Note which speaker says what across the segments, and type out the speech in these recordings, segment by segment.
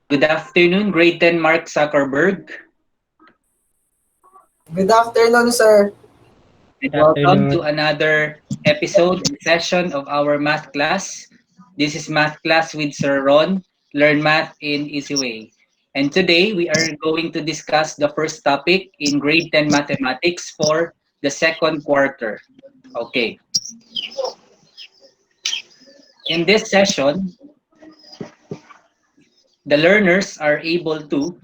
Speaker 1: Good afternoon, grade 10 Mark Zuckerberg.
Speaker 2: Good afternoon, sir.
Speaker 3: Good
Speaker 1: Welcome
Speaker 3: afternoon.
Speaker 1: to another episode and session of our math class. This is Math Class with Sir Ron. Learn math in easy way. And today we are going to discuss the first topic in grade 10 mathematics for the second quarter. Okay. In this session, the learners are able to,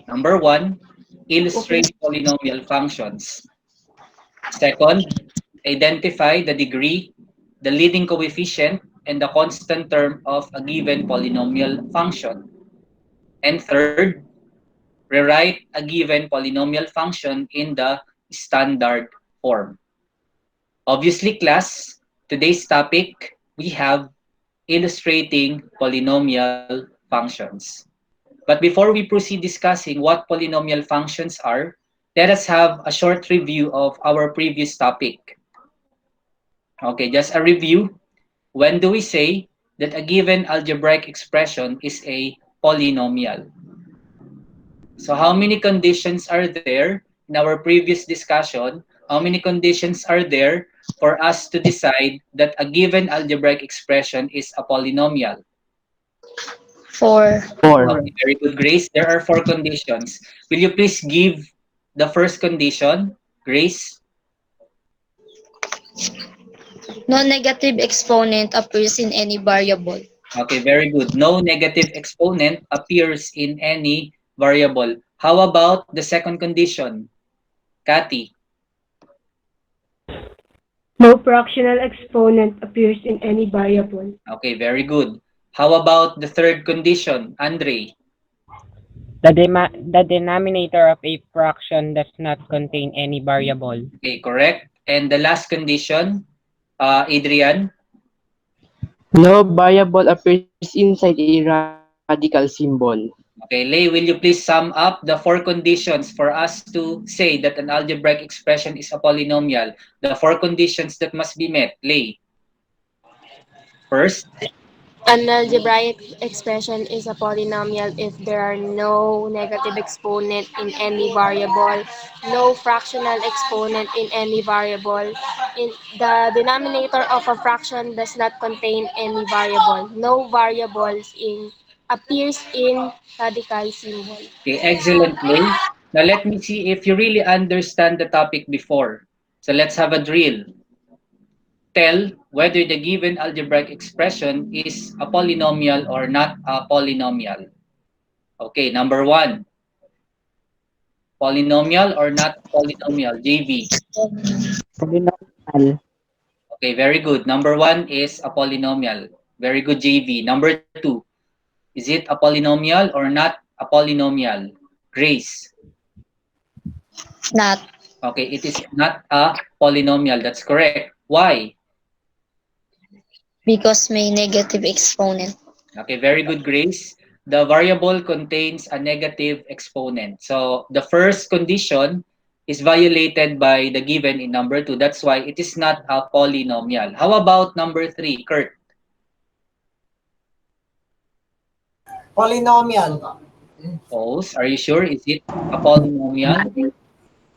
Speaker 1: number one, illustrate polynomial functions. Second, identify the degree, the leading coefficient, and the constant term of a given polynomial function. And third, rewrite a given polynomial function in the standard form. Obviously, class, today's topic, we have illustrating polynomial functions. But before we proceed discussing what polynomial functions are, let us have a short review of our previous topic. Okay, just a review. When do we say that a given algebraic expression is a polynomial? So how many conditions are there in our previous discussion? How many conditions are there for us to decide that a given algebraic expression is a polynomial?
Speaker 4: Four.
Speaker 3: Four.
Speaker 1: Okay, very good, Grace. There are four conditions. Will you please give the first condition, Grace?
Speaker 4: No negative exponent appears in any variable.
Speaker 1: Okay, very good. No negative exponent appears in any variable. How about the second condition, Kathy?
Speaker 5: No fractional exponent appears in any variable.
Speaker 1: Okay, very good. How about the third condition, Andre?
Speaker 3: The denominator of a fraction does not contain any variable.
Speaker 1: Okay, correct. And the last condition, Adrian?
Speaker 6: No variable appears inside a radical symbol.
Speaker 1: Okay, Lay, will you please sum up the four conditions for us to say that an algebraic expression is a polynomial? The four conditions that must be met. Lay, first.
Speaker 7: An algebraic expression is a polynomial if there are no negative exponent in any variable, no fractional exponent in any variable, the denominator of a fraction does not contain any variable, no variables appears in radical symbol.
Speaker 1: Okay, excellent, Lay. Now let me see if you really understand the topic before. So let's have a drill. Tell whether the given algebraic expression is a polynomial or not a polynomial. Okay, number one, polynomial or not polynomial, JV.
Speaker 6: Polynomial.
Speaker 1: Okay, very good. Number one is a polynomial. Very good, JV. Number two, is it a polynomial or not a polynomial? Grace.
Speaker 4: Not.
Speaker 1: Okay, it is not a polynomial. That's correct. Why?
Speaker 4: Because may negative exponent.
Speaker 1: Okay, very good, Grace. The variable contains a negative exponent. So the first condition is violated by the given in number two. That's why it is not a polynomial. How about number three, Kurt?
Speaker 2: Polynomial.
Speaker 1: False. Are you sure? Is it a polynomial?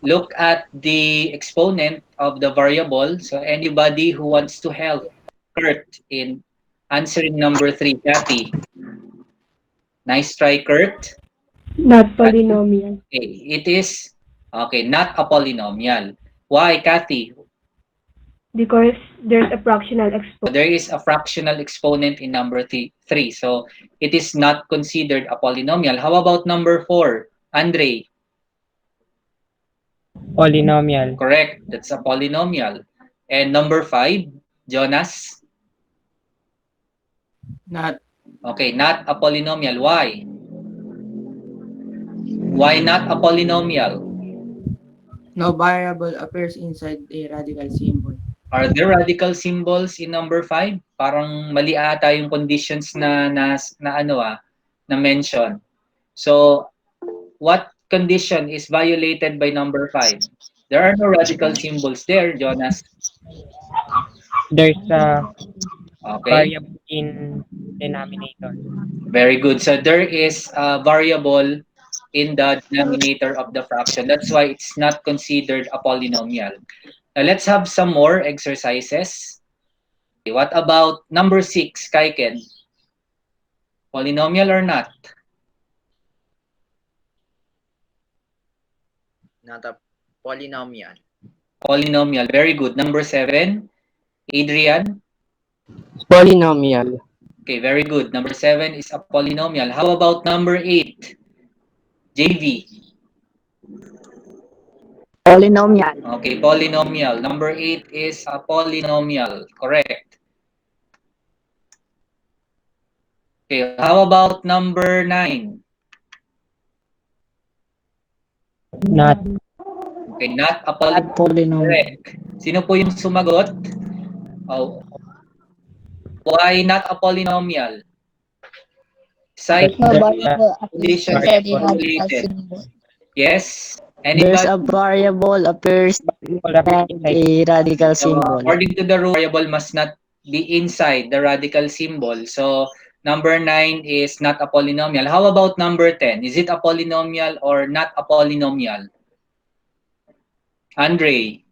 Speaker 1: Look at the exponent of the variable. So anybody who wants to help Kurt in answering number three, Kathy. Nice try, Kurt.
Speaker 5: Not polynomial.
Speaker 1: Okay, it is okay, not a polynomial. Why, Kathy?
Speaker 5: Because there's a fractional exponent.
Speaker 1: There is a fractional exponent in number three, so it is not considered a polynomial. How about number four, Andre?
Speaker 3: Polynomial.
Speaker 1: Correct, that's a polynomial. And number five, Jonas?
Speaker 6: Not.
Speaker 1: Okay, not a polynomial. Why? Why not a polynomial?
Speaker 6: No variable appears inside a radical symbol.
Speaker 1: Are there radical symbols in number 5? Parang mali ata yung conditions na mention. So, what condition is violated by number 5? There are no radical symbols there, Jonas.
Speaker 3: There's a
Speaker 1: Okay,
Speaker 3: variable in denominator.
Speaker 1: very good. So there is a variable in the denominator of the fraction. That's why it's not considered a polynomial. Now let's have some more exercises. Okay, what about number 6, Kaiken? Polynomial or not?
Speaker 2: Not a polynomial.
Speaker 1: Polynomial. Very good. Number 7, Adrian.
Speaker 3: Polynomial.
Speaker 1: Okay, very good. Number 7 is a polynomial. How about number 8, JV?
Speaker 8: Polynomial.
Speaker 1: Okay, polynomial. Number 8 is a polynomial. Correct. Okay, how about number 9?
Speaker 3: Not
Speaker 1: Okay, not a
Speaker 8: Not
Speaker 1: polynomial.
Speaker 8: polynomial.
Speaker 1: Correct. Sino po yung sumagot? Oh, why not a polynomial? Cite
Speaker 3: because
Speaker 4: No
Speaker 1: the
Speaker 3: there's a
Speaker 4: variable appears
Speaker 1: conditions
Speaker 4: inside the radical
Speaker 1: formulated.
Speaker 4: symbol.
Speaker 1: Yes?
Speaker 8: There's
Speaker 1: Anybody?
Speaker 8: a variable appears
Speaker 3: variable
Speaker 8: inside
Speaker 3: inside.
Speaker 8: a radical
Speaker 1: So,
Speaker 8: symbol.
Speaker 1: according to the rule, variable must not be inside the radical symbol. So, number 9 is not a polynomial. How about number 10? Is it a polynomial or not a polynomial? Andre,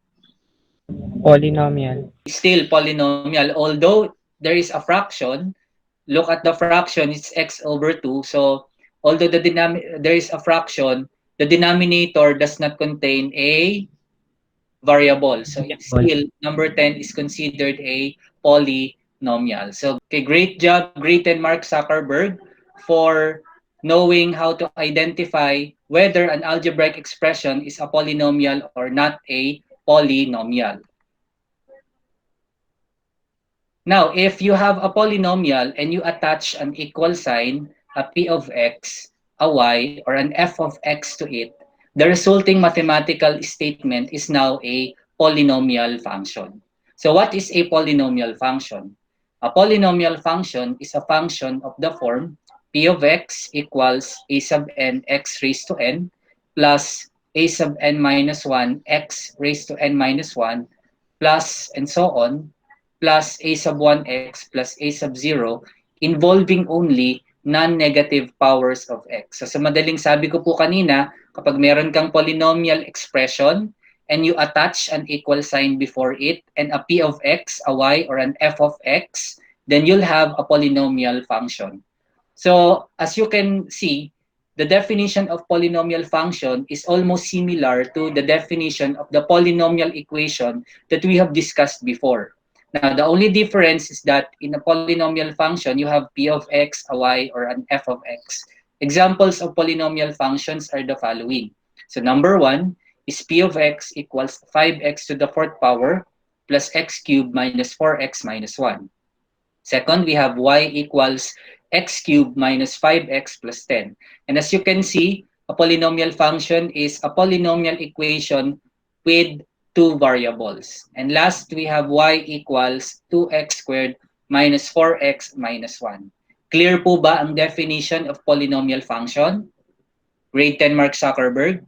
Speaker 3: Polynomial.
Speaker 1: still polynomial. Although there is a fraction, look at the fraction, it's x over 2. So, although there is a fraction, the denominator does not contain a variable. So it's still number 10 is considered a polynomial. So okay, great job, great and Mark Zuckerberg for knowing how to identify whether an algebraic expression is a polynomial or not a polynomial. Now, if you have a polynomial and you attach an equal sign, a p of x, a y, or an f of x to it, the resulting mathematical statement is now a polynomial function. So what is a polynomial function? A polynomial function is a function of the form p of x equals a sub n x raised to n plus a sub n minus 1 x raised to n minus 1 plus and so on plus a sub 1x plus a sub 0 involving only non-negative powers of x. So sa madaling sabi ko po kanina, kapag meron kang polynomial expression and you attach an equal sign before it and a p of x, a y, or an f of x, then you'll have a polynomial function. So as you can see, the definition of polynomial function is almost similar to the definition of the polynomial equation that we have discussed before. Now, the only difference is that in a polynomial function, you have p of x, a y, or an f of x. Examples of polynomial functions are the following. So number 1 is p of x equals 5x to the fourth power plus x cubed minus 4x minus 1. Second, we have y equals x cubed minus 5x plus 10. And as you can see, a polynomial function is a polynomial equation with two variables. And last, we have y equals 2x squared minus 4x minus 1. Clear po ba ang definition of polynomial function? Grade 10 Mark Zuckerberg?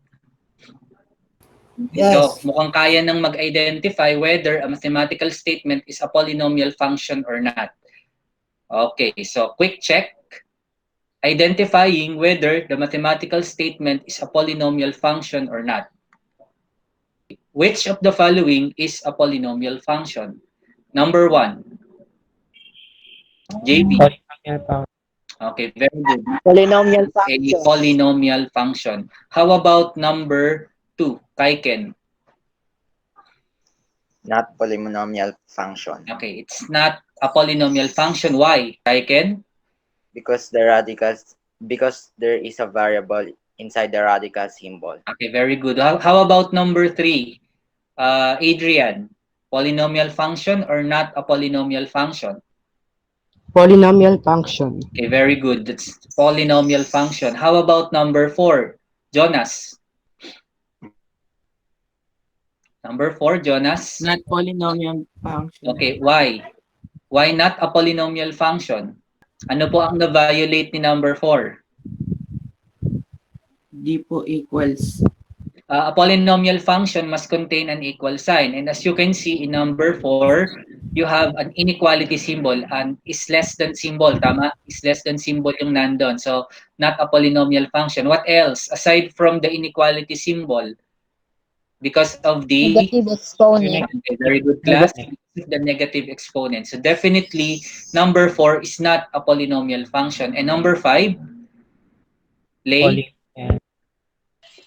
Speaker 1: So,
Speaker 6: Yes.
Speaker 1: mukhang kaya nang mag-identify whether a mathematical statement is a polynomial function or not. Okay, so quick check. Identifying whether the mathematical statement is a polynomial function or not. Which of the following is a polynomial function? Number 1, JB.
Speaker 3: Polynomial function.
Speaker 1: Okay, very good.
Speaker 8: Polynomial
Speaker 1: A
Speaker 8: function.
Speaker 1: polynomial function. How about number 2, Kaiken?
Speaker 2: Not polynomial function.
Speaker 1: Okay, it's not a polynomial function. Why, Kaiken?
Speaker 2: Because there is a variable inside the radical symbol.
Speaker 1: Okay, very good. How about number 3, Adrian? Polynomial function or not a polynomial function?
Speaker 3: Polynomial function.
Speaker 1: Okay, very good. That's polynomial function. How about number 4, Jonas? Number 4, Jonas?
Speaker 6: Not polynomial function.
Speaker 1: Okay, why? Why not a polynomial function? Ano po ang na-violate ni number 4?
Speaker 6: Di po equals.
Speaker 1: A polynomial function must contain an equal sign. And as you can see in number 4, you have an inequality symbol and is less than symbol. Tama? Is less than symbol yung nandun. So, not a polynomial function. What else? Aside from the inequality symbol, because of the
Speaker 4: Negative exponent.
Speaker 1: okay, very good class,
Speaker 3: Negative.
Speaker 1: the negative exponent. So, definitely, number 4 is not a polynomial function. And number 5, Lay?
Speaker 3: Polynomial.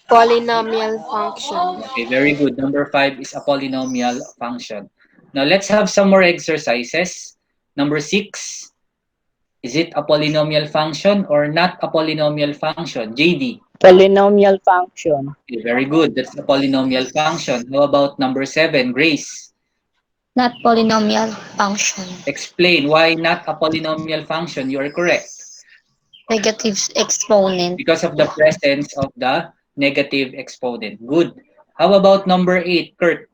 Speaker 7: Polynomial function.
Speaker 1: Okay, very good. Number 5 is a polynomial function. Now, let's have some more exercises. Number 6, is it a polynomial function or not a polynomial function? JD.
Speaker 8: Polynomial function.
Speaker 1: Okay, very good. That's a polynomial function. How about number 7, Grace?
Speaker 4: Not polynomial function.
Speaker 1: Explain why not a polynomial function. You are correct.
Speaker 4: Negative exponent.
Speaker 1: Because of the presence of the negative exponent. Good. How about number 8, Kurt?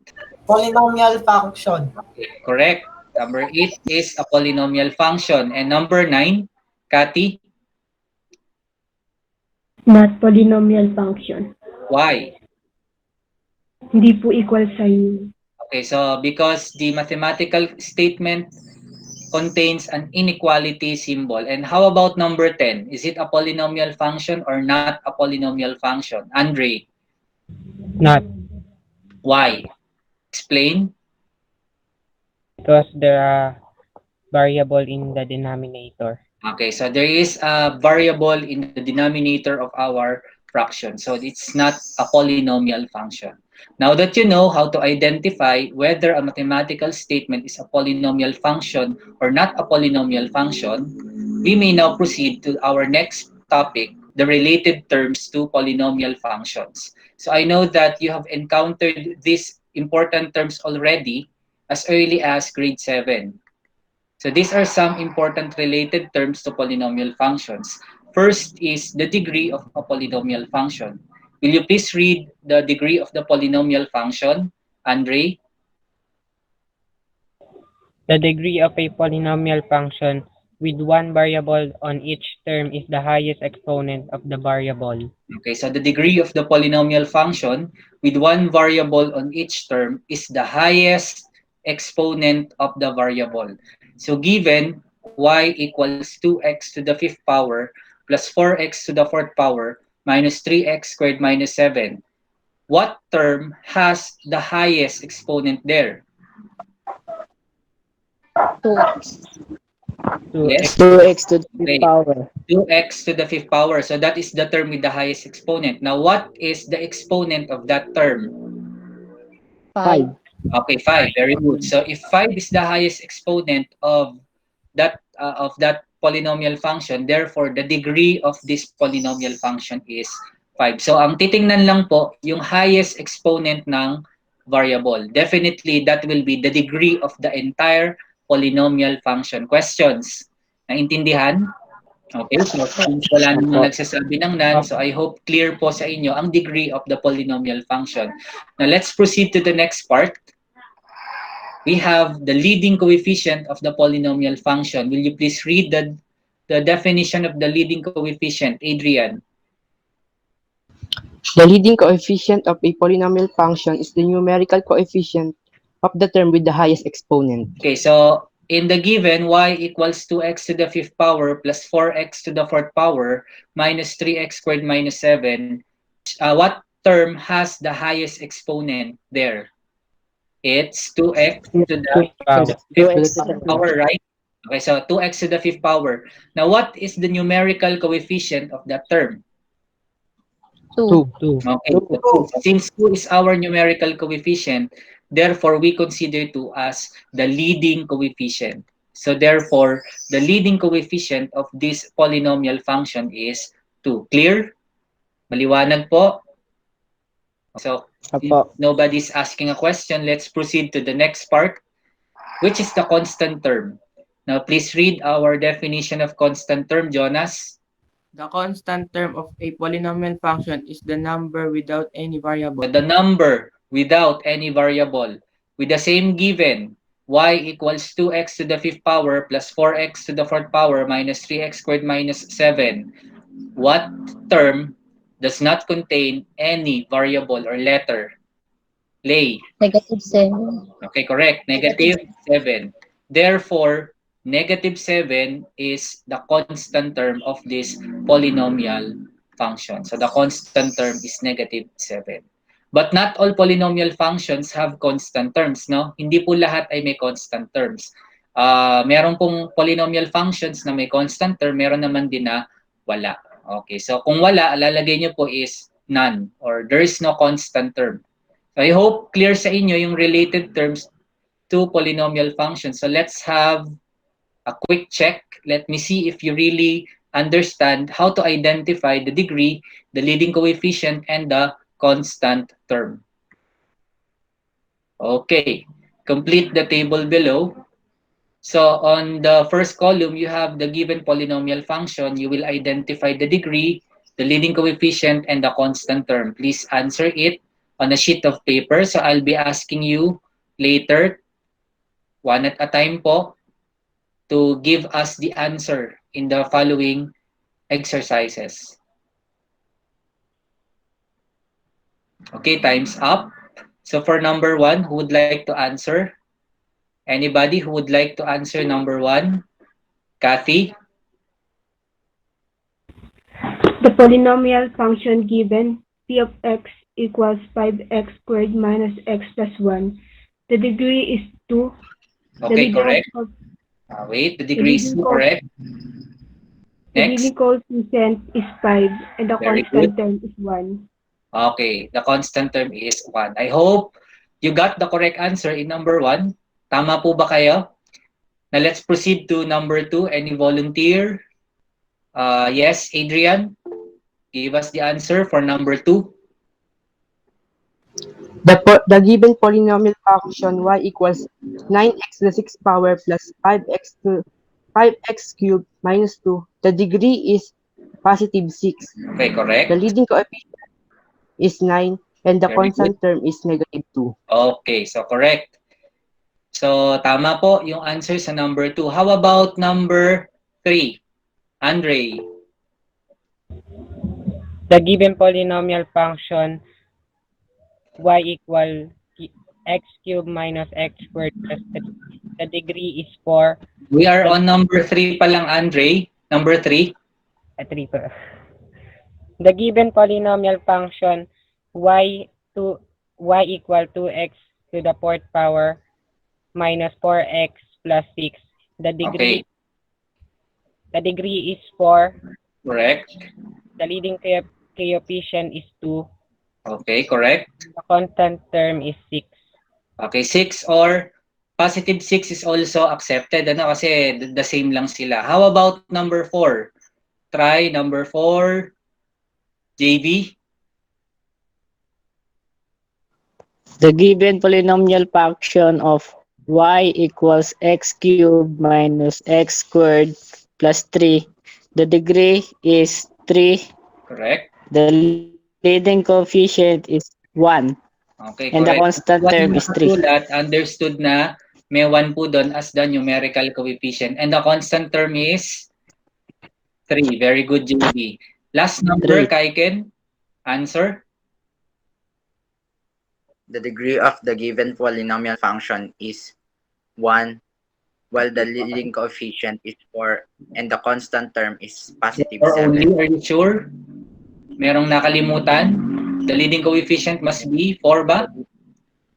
Speaker 6: Polynomial function.
Speaker 1: Okay, correct. Number 8 is a polynomial function. And number 9, Kathy?
Speaker 5: Not polynomial function.
Speaker 1: Why?
Speaker 5: Hindi po equal sign.
Speaker 1: Okay, so because the mathematical statement contains an inequality symbol. And how about number 10? Is it a polynomial function or not a polynomial function? Andre,
Speaker 3: Not.
Speaker 1: why? Explain.
Speaker 3: Because there are variable in the denominator.
Speaker 1: Okay, so there is a variable in the denominator of our fraction. So it's not a polynomial function. Now that you know how to identify whether a mathematical statement is a polynomial function or not a polynomial function, we may now proceed to our next topic, the related terms to polynomial functions. So I know that you have encountered these important terms already as early as grade 7. So these are some important related terms to polynomial functions. First is the degree of a polynomial function. Will you please read the degree of the polynomial function, Andre?
Speaker 3: The degree of a polynomial function with one variable on each term is the highest exponent of the variable.
Speaker 1: Okay, so the degree of the polynomial function with one variable on each term is the highest exponent of the variable. So given y equals 2x to the fifth power plus 4x to the fourth power minus 3x squared minus 7, what term has the highest exponent there?
Speaker 4: 2x.
Speaker 3: 2x.
Speaker 1: Yes?
Speaker 8: 2x to the
Speaker 1: Okay.
Speaker 8: fifth power.
Speaker 1: 2x to the fifth power. So that is the term with the highest exponent. Now, what is the exponent of that term?
Speaker 4: 5.
Speaker 8: 5.
Speaker 1: Okay, 5. Very good. So if 5 is the highest exponent of that polynomial function, therefore the degree of this polynomial function is 5. So ang titingnan lang po yung highest exponent ng variable. Definitely that will be the degree of the entire polynomial function. Questions? Naintindihan? Okay, so since wala namang nagsasabi ng none, so I hope clear po sa inyo ang degree of the polynomial function. Now let's proceed to the next part. We have the leading coefficient of the polynomial function. Will you please read the definition of the leading coefficient, Adrian?
Speaker 9: The leading coefficient of a polynomial function is the numerical coefficient of the term with the highest exponent.
Speaker 1: Okay, so in the given y equals 2x to the fifth power plus 4x to the fourth power minus 3x squared minus 7, what term has the highest exponent there? It's 2x to the
Speaker 3: Power.
Speaker 1: fifth power, right? Okay, so 2x to the fifth power. Now, what is the numerical coefficient of that term?
Speaker 4: 2.
Speaker 3: 2.
Speaker 1: Okay, so 2. Since 2 is our numerical coefficient, therefore, we consider 2 as the leading coefficient. So, therefore, the leading coefficient of this polynomial function is 2. Clear? Maliwanag po? So, if nobody's asking a question, let's proceed to the next part, which is the constant term. Now, please read our definition of constant term, Jonas.
Speaker 6: The constant term of a polynomial function is the number without any variable.
Speaker 1: The number without any variable with the same given y equals 2x to the fifth power plus 4x to the fourth power minus 3x squared minus 7. What term does not contain any variable or letter? Lay.
Speaker 4: -7.
Speaker 1: Okay, correct. -7. Therefore, -7 is the constant term of this polynomial function. So the constant term is -7. But not all polynomial functions have constant terms, no? Hindi po lahat ay may constant terms. Meron pong polynomial functions na may constant term, meron naman din na wala. Okay, so kung wala, lalagay nyo po is none or there is no constant term. So I hope clear sa inyo yung related terms to polynomial functions. So let's have a quick check. Let me see if you really understand how to identify the degree, the leading coefficient, and the constant term. Okay, complete the table below. So on the first column, you have the given polynomial function. You will identify the degree, the leading coefficient, and the constant term. Please answer it on a sheet of paper. So I'll be asking you later, one at a time po, to give us the answer in the following exercises. Okay, time's up. So for number 1, who would like to answer? Anybody who would like to answer number 1? Kathy?
Speaker 5: The polynomial function given p of x equals 5x squared minus x plus 1. The degree is 2.
Speaker 1: Okay, correct. Wait, the degree is 2, correct.
Speaker 5: The
Speaker 1: Next.
Speaker 5: leading coefficient is 5 and the
Speaker 1: Very
Speaker 5: constant
Speaker 1: good.
Speaker 5: term is 1.
Speaker 1: Okay, the constant term is 1. I hope you got the correct answer in number 1. Tama po ba kayo? Now let's proceed to number 2. Any volunteer? Yes, Adrian? Give us the answer for number 2.
Speaker 9: The given polynomial function y equals 9x to the 6th power plus 5x cubed minus 2. The degree is positive 6.
Speaker 1: Okay, correct.
Speaker 9: The leading coefficient is 9 and the
Speaker 1: Very
Speaker 9: constant term is negative 2.
Speaker 1: Okay, so correct. So tama po yung answer sa number 2. How about number 3? Andre?
Speaker 3: The given polynomial function y equal x cubed minus x squared plus 3. The degree is 4.
Speaker 1: We are on number 3 pa lang, Andre. Number 3.
Speaker 3: 3 pa. The given polynomial function y equal 2x to the 4th power minus 4x plus 6. The degree is 4.
Speaker 1: Correct.
Speaker 3: The leading coefficient is 2.
Speaker 1: Okay, correct.
Speaker 3: The constant term is 6.
Speaker 1: Okay, 6 or positive 6 is also accepted. Ano, kasi the same lang sila. How about number 4? Try number 4. JV?
Speaker 8: The given polynomial function of y equals x cubed minus x squared plus 3. The degree is 3.
Speaker 1: Correct.
Speaker 8: The leading coefficient is 1.
Speaker 1: Okay,
Speaker 8: And the
Speaker 1: correct.
Speaker 8: constant term is 3.
Speaker 1: Understood na may 1 po doon as the numerical coefficient. And the constant term is 3. Very good, JV. Last number,
Speaker 8: 3.
Speaker 1: Kaiken. Answer?
Speaker 2: The degree of the given polynomial function is 1, while the leading coefficient is 4, and the constant term is positive
Speaker 1: Or
Speaker 2: 7.
Speaker 1: only, are you sure? Merong nakalimutan? The leading coefficient must be 4 ba?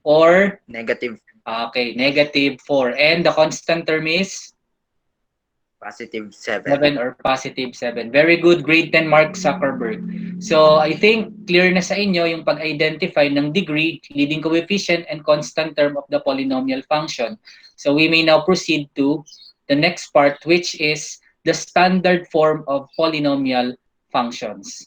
Speaker 1: Or?
Speaker 2: Negative.
Speaker 1: Okay, negative 4. And the constant term is?
Speaker 2: Positive 7.
Speaker 1: 7 or positive 7. Very good, grade 10 Mark Zuckerberg. So I think clear na sa inyo yung pag-identify ng degree, leading coefficient, and constant term of the polynomial function. So we may now proceed to the next part, which is the standard form of polynomial functions.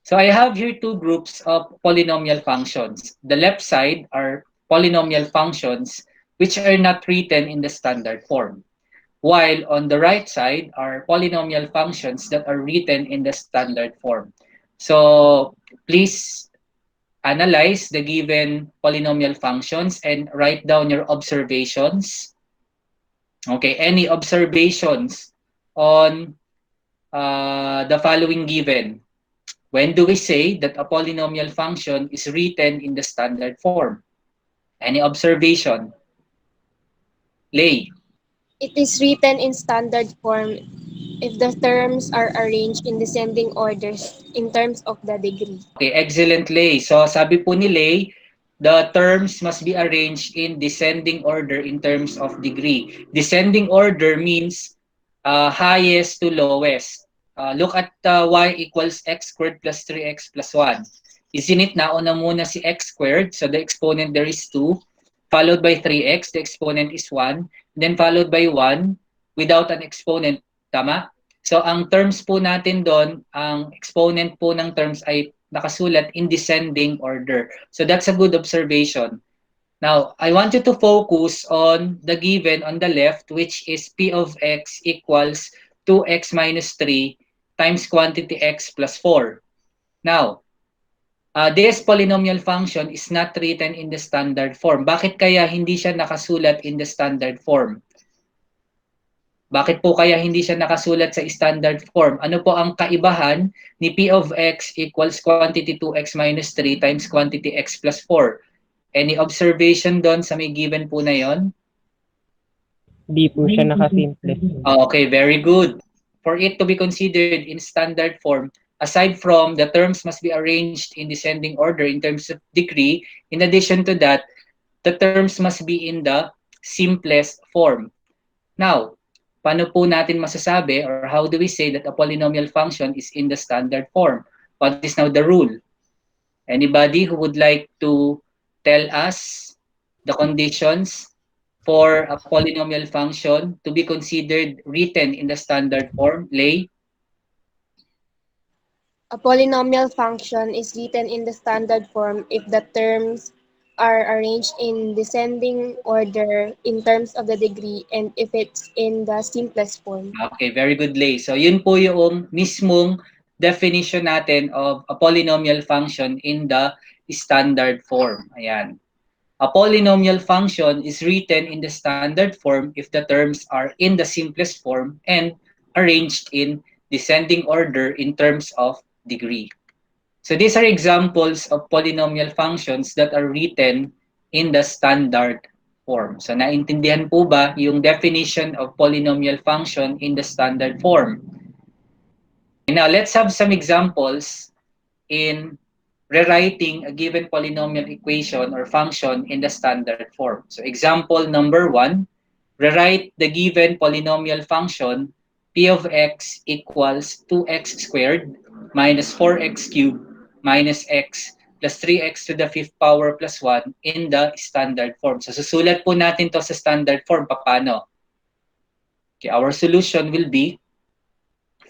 Speaker 1: So I have here two groups of polynomial functions. The left side are polynomial functions which are not written in the standard form, while on the right side are polynomial functions that are written in the standard form. So please analyze the given polynomial functions and write down your observations. Okay, any observations on the following given? When do we say that a polynomial function is written in the standard form? Any observation? Lay.
Speaker 7: It is written in standard form if the terms are arranged in descending orders in terms of the degree.
Speaker 1: Okay, excellent, Lay. So sabi po ni Lay, the terms must be arranged in descending order in terms of degree. Descending order means highest to lowest. Look at y equals x squared plus 3x plus 1. Isn't it nauna muna si x squared, so the exponent there is 2, followed by 3x, the exponent is 1, then followed by 1 without an exponent. Tama? So ang terms po natin doon, ang exponent po ng terms ay nakasulat in descending order. So that's a good observation. Now, I want you to focus on the given on the left, which is p of x equals 2x minus 3 times quantity x plus 4. Now, this polynomial function is not written in the standard form. Bakit kaya hindi siya nakasulat in the standard form? Bakit po kaya hindi siya nakasulat sa standard form? Ano po ang kaibahan ni p of x equals quantity 2x minus 3 times quantity x plus 4? Any observation doon sa may given po na yon?
Speaker 3: Di po siya nakasimple.
Speaker 1: Okay, very good. For it to be considered in standard form, aside from the terms must be arranged in descending order in terms of degree, in addition to that, the terms must be in the simplest form. Now, paano po natin masasabi or how do we say that a polynomial function is in the standard form? What is now the rule? Anybody who would like to tell us the conditions for a polynomial function to be considered written in the standard form? Lay?
Speaker 7: A polynomial function is written in the standard form if the terms are arranged in descending order in terms of the degree and if it's in the simplest form.
Speaker 1: Okay, very good, Lay. So yun po yung mismong definition natin of a polynomial function in the standard form. Ayan. A polynomial function is written in the standard form if the terms are in the simplest form and arranged in descending order in terms of degree. So these are examples of polynomial functions that are written in the standard form. So naintindihan po ba yung definition of polynomial function in the standard form? Now let's have some examples in rewriting a given polynomial equation or function in the standard form. So example number 1, rewrite the given polynomial function p of x equals 2x squared minus 4x cubed minus x plus 3x to the 5th power plus 1 in the standard form. So susulat po natin to sa standard form. Paano? Okay, our solution will be,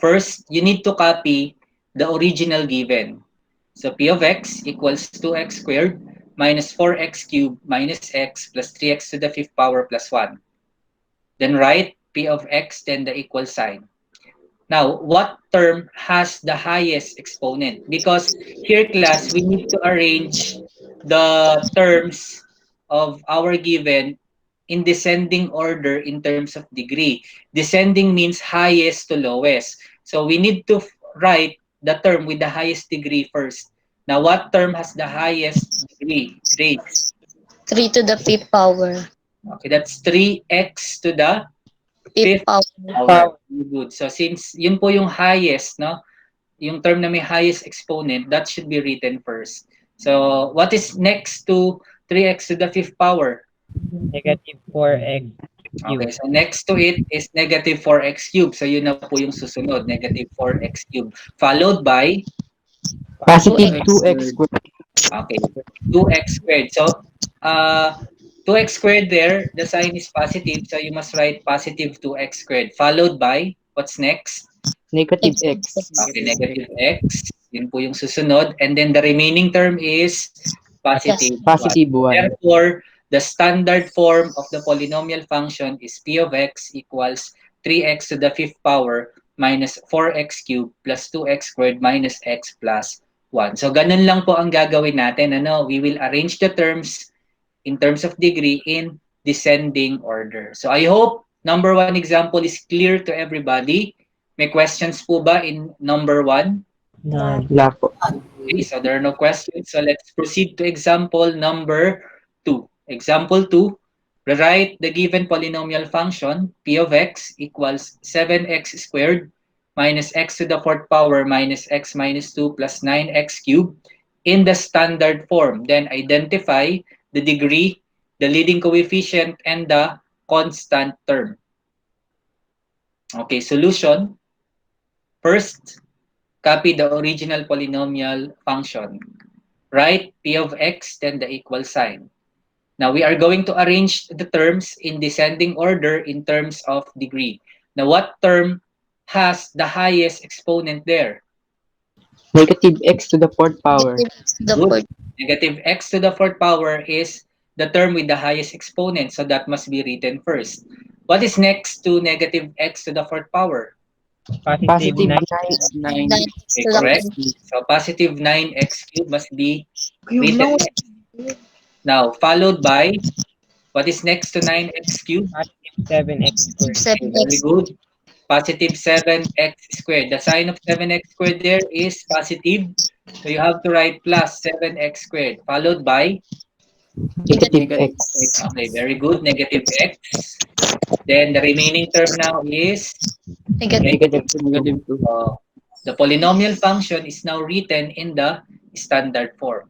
Speaker 1: first, you need to copy the original given. So p of x equals 2x squared minus 4x cubed minus x plus 3x to the 5th power plus 1. Then write p of x, then the equal sign. Now, what term has the highest exponent? Because here, class, we need to arrange the terms of our given in descending order in terms of degree. Descending means highest to lowest. So we need to write the term with the highest degree first. Now, what term has the highest degree? Grades.
Speaker 4: 3 to the 5th power.
Speaker 1: Okay, that's 3x to the
Speaker 4: 5th power.
Speaker 1: power. Good. So since yun po yung highest, no? Yung term na may highest exponent, that should be written first. So what is next to 3x to the 5th power?
Speaker 3: Negative 4x
Speaker 1: Okay,
Speaker 3: cubed.
Speaker 1: so next to it is negative 4x cubed. So yun na po yung susunod, negative 4x cubed. Followed by,
Speaker 9: Positive
Speaker 6: 2x
Speaker 9: 2x
Speaker 6: squared.
Speaker 9: squared.
Speaker 1: okay, 2x squared. So 2x squared there, the sign is positive. So you must write positive 2x squared. Followed by, what's next?
Speaker 9: Negative x.
Speaker 1: Okay, negative x. Yun po yung susunod. And then the remaining term is positive 1.
Speaker 9: Positive 1.
Speaker 1: Therefore, the standard form of the polynomial function is p of x equals 3x to the 5th power minus 4x cubed plus 2x squared minus x plus 1. So, ganun lang po ang gagawin natin. Ano? We will arrange the terms in terms of degree in descending order. So, I hope number 1 example is clear to everybody. May questions po ba in number 1?
Speaker 7: None.
Speaker 9: Wala po.
Speaker 1: Okay, so there are no questions. So let's proceed to example number 2. Example 2, rewrite the given polynomial function p of x equals 7x squared minus x to the fourth power minus x minus 2 plus 9x cubed in the standard form. Then identify the degree, the leading coefficient, and the constant term. Okay, solution. First, copy the original polynomial function. Write p of x, then the equal sign. Now we are going to arrange the terms in descending order in terms of degree. Now what term has the highest exponent there?
Speaker 9: Negative x to the fourth power.
Speaker 4: Negative x to the
Speaker 1: Good.
Speaker 4: fourth.
Speaker 1: Negative x to the fourth power is the term with the highest exponent, so that must be written first. What is next to negative x to the fourth power?
Speaker 3: Positive
Speaker 9: Positive
Speaker 3: 9.
Speaker 9: 9.
Speaker 6: 9
Speaker 4: 9 x
Speaker 1: Okay,
Speaker 4: to the
Speaker 1: correct.
Speaker 4: cube.
Speaker 1: So positive 9x cubed must be
Speaker 4: Cube
Speaker 1: written
Speaker 4: lang.
Speaker 1: next. Now, followed by, what is next to 9x cubed?
Speaker 3: Positive 7x
Speaker 4: Positive
Speaker 3: squared.
Speaker 1: Okay,
Speaker 4: 7x.
Speaker 1: very good. Positive 7x squared. The sign of 7x squared there is positive. So you have to write plus 7x squared, followed by,
Speaker 9: Negative
Speaker 6: negative
Speaker 9: x.
Speaker 6: x.
Speaker 1: okay, very good, negative x. Then the remaining term now is
Speaker 4: Negative.
Speaker 1: negative
Speaker 9: Negative
Speaker 1: 2.
Speaker 9: 2.
Speaker 6: Negative 2.
Speaker 1: The polynomial function is now written in the standard form.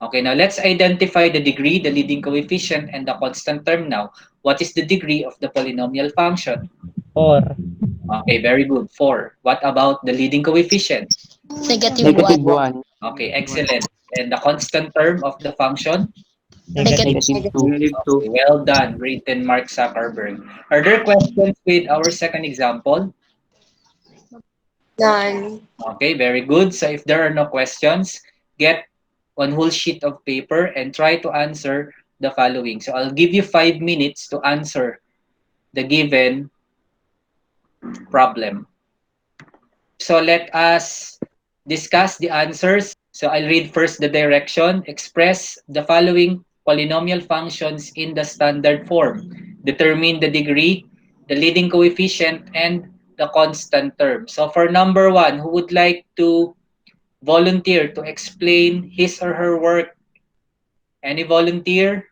Speaker 1: Okay, now let's identify the degree, the leading coefficient, and the constant term now. What is the degree of the polynomial function?
Speaker 3: 4.
Speaker 1: Okay, very good. 4. What about the leading coefficient?
Speaker 4: Negative 1.
Speaker 9: Negative 1.
Speaker 1: Okay, excellent. And the constant term of the function?
Speaker 3: Negative.
Speaker 4: Negative.
Speaker 9: Negative 2.
Speaker 6: Negative
Speaker 1: Okay,
Speaker 6: 2.
Speaker 1: well done, written Mark Zuckerberg. Are there questions with our second example?
Speaker 7: None.
Speaker 1: Okay, very good. So if there are no questions, get one whole sheet of paper and try to answer the following. So I'll give you 5 minutes to answer the given problem. So let us discuss the answers. So I'll read first the direction. Express the following polynomial functions in the standard form. Determine the degree, the leading coefficient, and the constant term. So for number 1, who would like to volunteer to explain his or her work? Any volunteer?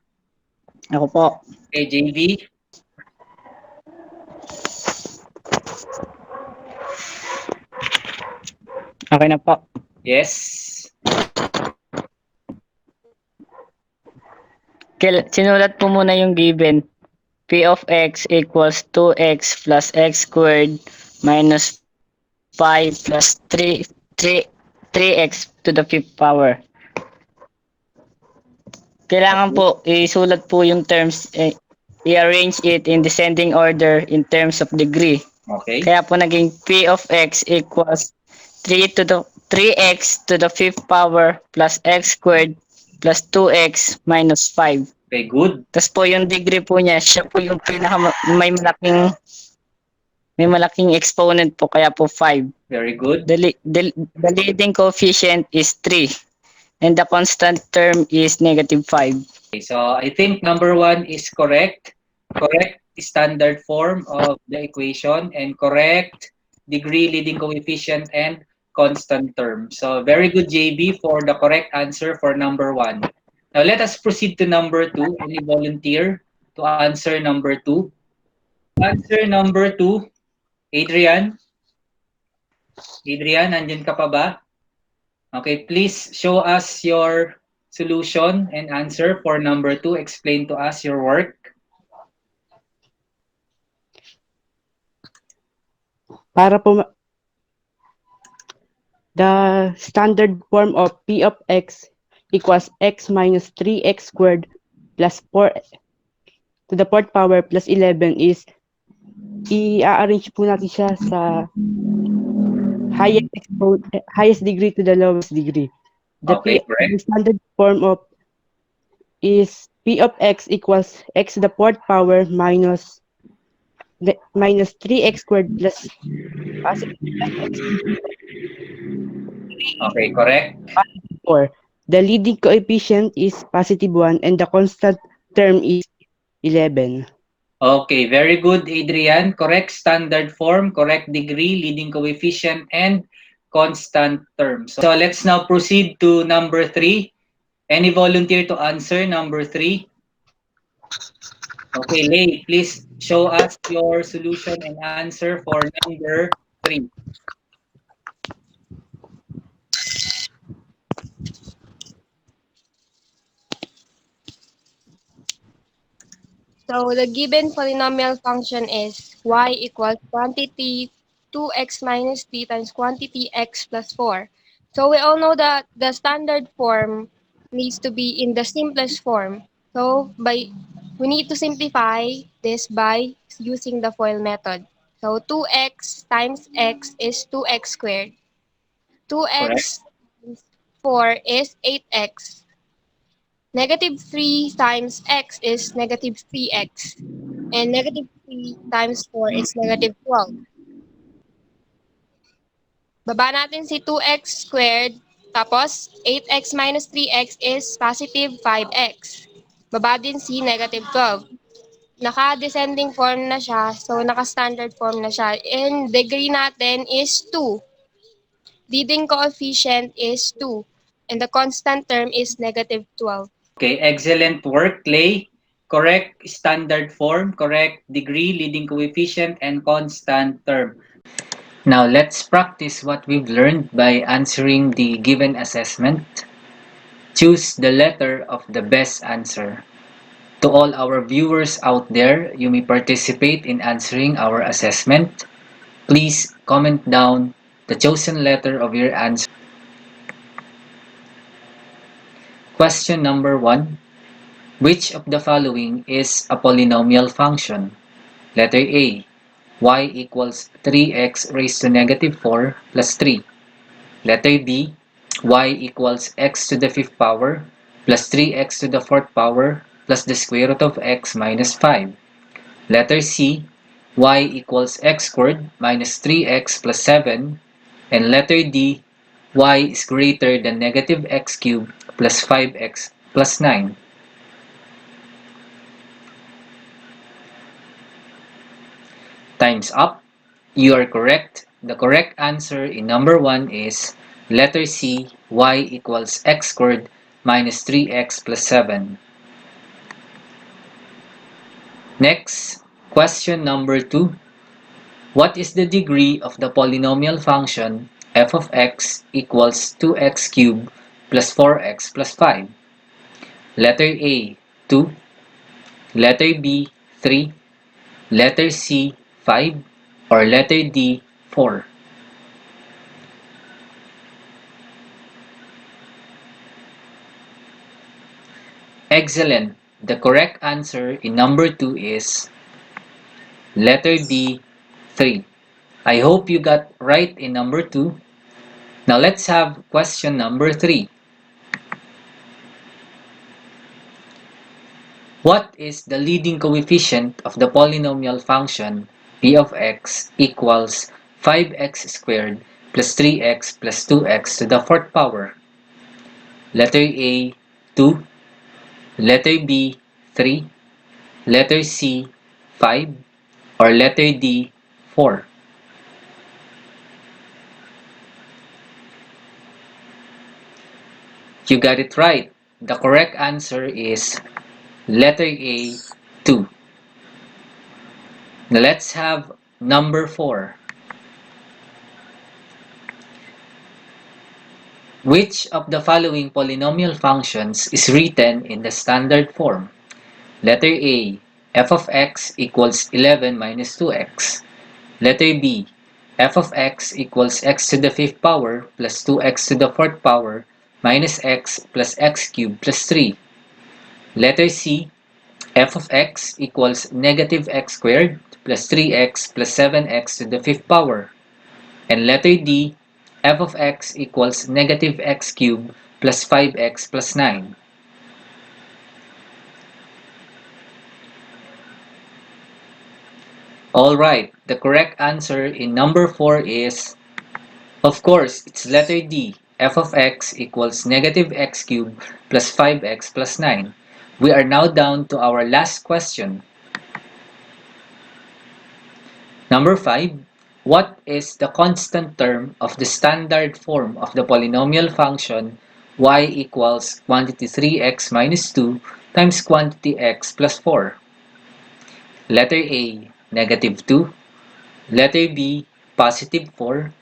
Speaker 8: Ako po.
Speaker 1: Okay, JV?
Speaker 8: Okay na po.
Speaker 1: Yes.
Speaker 8: Sinulat po muna yung given. P of x equals 2x plus x squared minus 5 plus 3x to the fifth power. Kailangan po isulat po yung terms, i-arrange it in descending order in terms of degree.
Speaker 1: Okay.
Speaker 8: Kaya po naging P of x equals 3x to the fifth power plus x squared plus 2x minus 5.
Speaker 1: Okay, good.
Speaker 8: Tapos po yung degree po niya, siya po yung may malaking exponent po, kaya po 5.
Speaker 1: Very good.
Speaker 8: The leading coefficient is 3 and the constant term is negative 5.
Speaker 1: Okay, so I think number 1 is correct. Correct standard form of the equation and correct degree, leading coefficient, and constant term. So very good, JB, for the correct answer for number 1. Now let us proceed to number 2. Any volunteer to answer number 2? Answer number 2, Adrian? Adrian, nandyan ka pa ba? Okay, please show us your solution and answer for number 2. Explain to us your work.
Speaker 9: Para po the standard form of P of x equals x minus 3x squared plus 4 to the fourth power plus 11 is i-arrange po natin siya sa highest degree to the lowest degree.
Speaker 1: Okay, correct.
Speaker 9: The standard form of is P of x equals x to the fourth power minus 3x squared plus x
Speaker 1: Okay, correct.
Speaker 9: 4. The leading coefficient is positive 1 and the constant term is 11.
Speaker 1: Okay, very good, Adrian. Correct standard form, correct degree, leading coefficient, and constant term. So let's now proceed to number 3. Any volunteer to answer number 3? Okay, Lay, please show us your solution and answer for number 3.
Speaker 7: So the given polynomial function is y equals quantity 2x minus 3 times quantity x plus 4. So we all know that the standard form needs to be in the simplest form. So we need to simplify this by using the FOIL method. So 2x times x is 2x squared.
Speaker 1: Correct?
Speaker 7: 2x times 4 is 8x. Negative 3 times x is negative 3x. And negative 3 times 4 is negative 12. Baba natin si 2x squared. Tapos, 8x minus 3x is positive 5x. Baba din si negative 12. Naka-descending form na siya, so naka-standard form na siya. And degree natin is 2. Leading coefficient is 2. And the constant term is negative 12.
Speaker 1: Okay, excellent work, Lay. Correct standard form, correct degree, leading coefficient, and constant term. Now let's practice what we've learned by answering the given assessment. Choose the letter of the best answer. To all our viewers out there, you may participate in answering our assessment. Please comment down the chosen letter of your answer. Question number 1. Which of the following is a polynomial function? Letter A. Y equals 3x raised to negative 4 plus 3. Letter B. Y equals x to the fifth power plus 3x to the fourth power plus the square root of x minus 5. Letter C. Y equals x squared minus 3x plus 7. And letter D. Y is greater than negative x cubed plus 5x plus 9. Time's up. You are correct. The correct answer in number 1 is letter C, y equals x squared minus 3x plus 7. Next, question number 2. What is the degree of the polynomial function f of x equals 2x cubed plus 4x plus 5? Letter A, 2. Letter B, 3. Letter C, 5. Or letter D, 4. Excellent. The correct answer in number 2 is letter D, 3. I hope you got right in number 2. Now let's have question number 3. What is the leading coefficient of the polynomial function p of x equals 5x squared plus 3x plus 2x to the fourth power? Letter A, 2. Letter B, 3. Letter C, 5. Or letter D, 4. You got it right. The correct answer is letter A, 2. Now let's have number 4. Which of the following polynomial functions is written in the standard form? Letter A, f of x equals 11 minus 2x. Letter B, f of x equals x to the fifth power plus 2x to the fourth power minus x plus x cubed plus 3. Letter C, f of x equals negative x squared plus 3x plus 7x to the fifth power. And letter D, f of x equals negative x cubed plus 5x plus 9. Alright, the correct answer in number 4 is, of course, it's letter D, f of x equals negative x cubed plus 5x plus 9. We are now down to our last question. Number 5. What is the constant term of the standard form of the polynomial function y equals quantity 3x minus 2 times quantity x plus 4? Letter A, negative 2. Letter B, positive 4.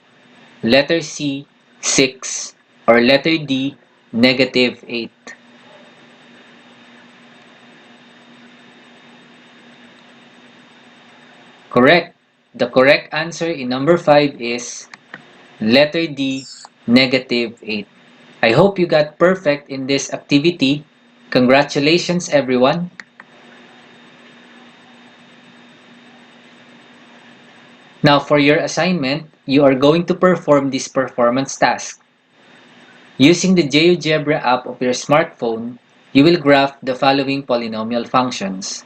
Speaker 1: Letter C, 6. Or letter D, negative 8. Correct. The correct answer in number 5 is letter D, negative 8. I hope you got perfect in this activity. Congratulations, everyone. Now, for your assignment, you are going to perform this performance task. Using the GeoGebra app of your smartphone, you will graph the following polynomial functions.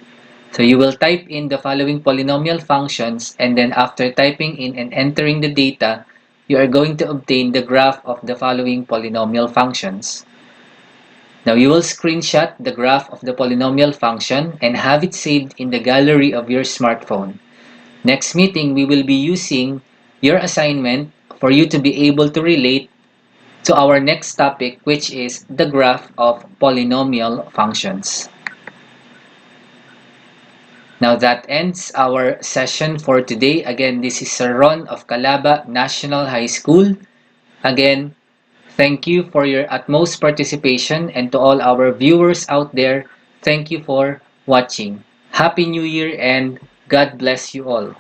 Speaker 1: So you will type in the following polynomial functions, and then after typing in and entering the data, you are going to obtain the graph of the following polynomial functions. Now you will screenshot the graph of the polynomial function and have it saved in the gallery of your smartphone. Next meeting, we will be using your assignment for you to be able to relate to our next topic, which is the graph of polynomial functions. Now that ends our session for today. Again, this is Sir Ron of Calaba National High School. Again, thank you for your utmost participation, and to all our viewers out there, thank you for watching. Happy New Year and God bless you all.